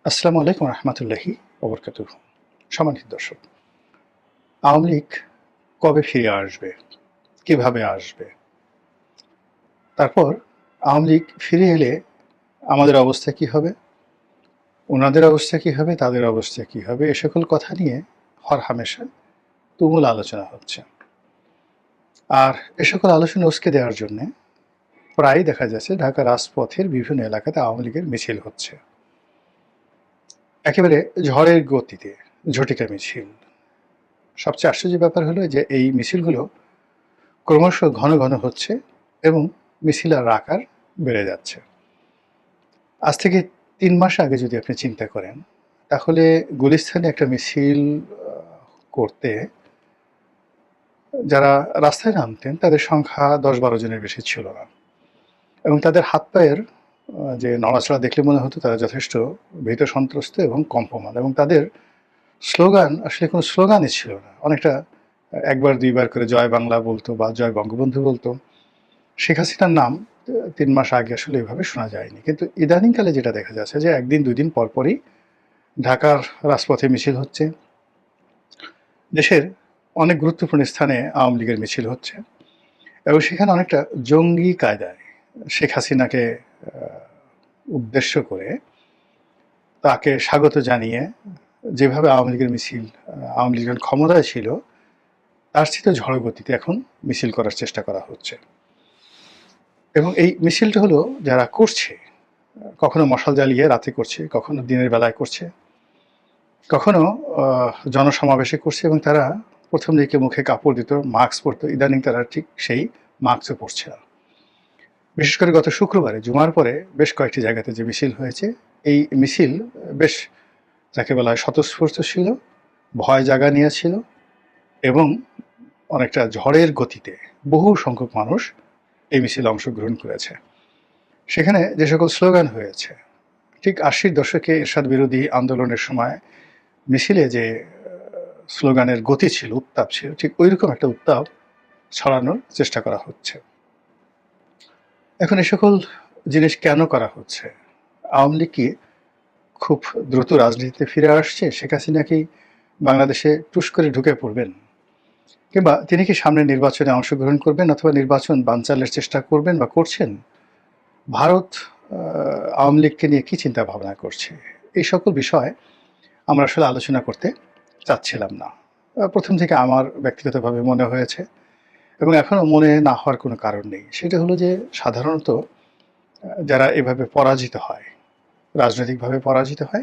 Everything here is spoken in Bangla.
আসসালামু আলাইকুম রহমতুল্লাহি ওবরকাতুহ। সম্মানিত দর্শক, আওয়ামী লীগ কবে ফিরে আসবে, কিভাবে আসবে, তারপর আওয়ামী লীগ ফিরে এলে আমাদের অবস্থা কি হবে, ওনাদের অবস্থা কি হবে, তাদের অবস্থা কি হবে, এ সকল কথা নিয়ে হরহামেশা তুমুল আলোচনা হচ্ছে। আর এ সকল আলোচনা উস্কে দেওয়ার জন্য প্রায়ই দেখা যাচ্ছে ঢাকা রাজপথের বিভিন্ন এলাকাতে আওয়ামী লীগের মিছিল হচ্ছে, একেবারে ঝড়ের গতিতে ঝটিকা মিছিল। সবচেয়ে আশ্চর্যের ব্যাপার হলো যে এই মিছিলগুলো ক্রমশ ঘন ঘন হচ্ছে এবং মিছিলের আকার বেড়ে যাচ্ছে। আজ থেকে ৩ মাস আগে যদি আপনি চিন্তা করেন, তাহলে গুলিস্তানে একটা মিছিল করতে যারা রাস্তায় নামতেন তাদের সংখ্যা ১০-১২ জনের বেশি ছিল না, এবং তাদের হাত পায়ের যে নড়াচড়া দেখলে মনে হতো তারা যথেষ্ট ভীত সন্ত্রস্ত এবং কম্পমান, এবং তাদের স্লোগান আসলে কোনো স্লোগানই ছিল না। অনেকটা একবার দুইবার করে জয় বাংলা বলতো বা জয় বঙ্গবন্ধু বলতো। শেখ হাসিনার নাম ৩ মাস আগে আসলে এভাবে শোনা যায়নি, কিন্তু ইদানিংকালে যেটা দেখা যাচ্ছে যে একদিন দুই দিন পরপরই ঢাকার রাজপথে মিছিল হচ্ছে, দেশের অনেক গুরুত্বপূর্ণ স্থানে আওয়ামী লীগের মিছিল হচ্ছে, এবং সেখানে অনেকটা জঙ্গি কায়দায় শেখ হাসিনাকে উদ্দেশ্য করে তাকে স্বাগত জানিয়ে যেভাবে আওয়ামী লীগের মিছিল, আওয়ামী লীগের ক্ষমতায় ছিল তার চেয়ে ঝড় গতিতে এখন মিছিল করার চেষ্টা করা হচ্ছে। এবং এই মিছিলটা হলো যারা করছে, কখনো মশাল জ্বালিয়ে রাতে করছে, কখনো দিনের বেলায় করছে, কখনো জনসমাবেশে করছে, এবং তারা প্রথম দিকে মুখে কাপড় দিত, মাস্ক পরতো, ইদানিং তারা ঠিক সেই মাস্কও পরছে না। বিশেষ করে গত শুক্রবারে জুমার পরে বেশ কয়েকটি জায়গাতে যে মিছিল হয়েছে, এই মিছিল বেশ যাকে বলা হয় স্বতঃস্ফূর্ত ছিল, ভয় জাগা নিয়েছিল, এবং অনেকটা ঝড়ের গতিতে বহু সংখ্যক মানুষ এই মিছিলে অংশগ্রহণ করেছে। সেখানে যে সকল স্লোগান হয়েছে, ঠিক ৮০-র দশকে এরশাদ বিরোধী আন্দোলনের সময় মিছিলে যে স্লোগানের গতি ছিল, উত্তাপ ছিল, ঠিক ওইরকম একটা উত্তাপ ছড়ানোর চেষ্টা করা হচ্ছে। এখন এ সকল জিনিস কেন করা হচ্ছে? আওয়ামী লীগ কি খুব দ্রুত রাজনীতিতে ফিরে আসছে? শেখ হাসিনা কি বাংলাদেশে টুস করে ঢুকে পড়বেন? কিংবা তিনি কি সামনে নির্বাচনে অংশগ্রহণ করবেন, অথবা নির্বাচন বানচালের চেষ্টা করবেন বা করছেন? ভারত আওয়ামী লীগকে নিয়ে কি চিন্তা ভাবনা করছে? এই সকল বিষয় আমরা আসলে আলোচনা করতে চাচ্ছিলাম না। প্রথম থেকে আমার ব্যক্তিগতভাবে মনে হয়েছে, এবং এখনো মনে না হওয়ার কোনো কারণ নেই। সেটা হলো যে সাধারণত যারা এভাবে পরাজিত হয়, রাজনৈতিকভাবে পরাজিত হয়,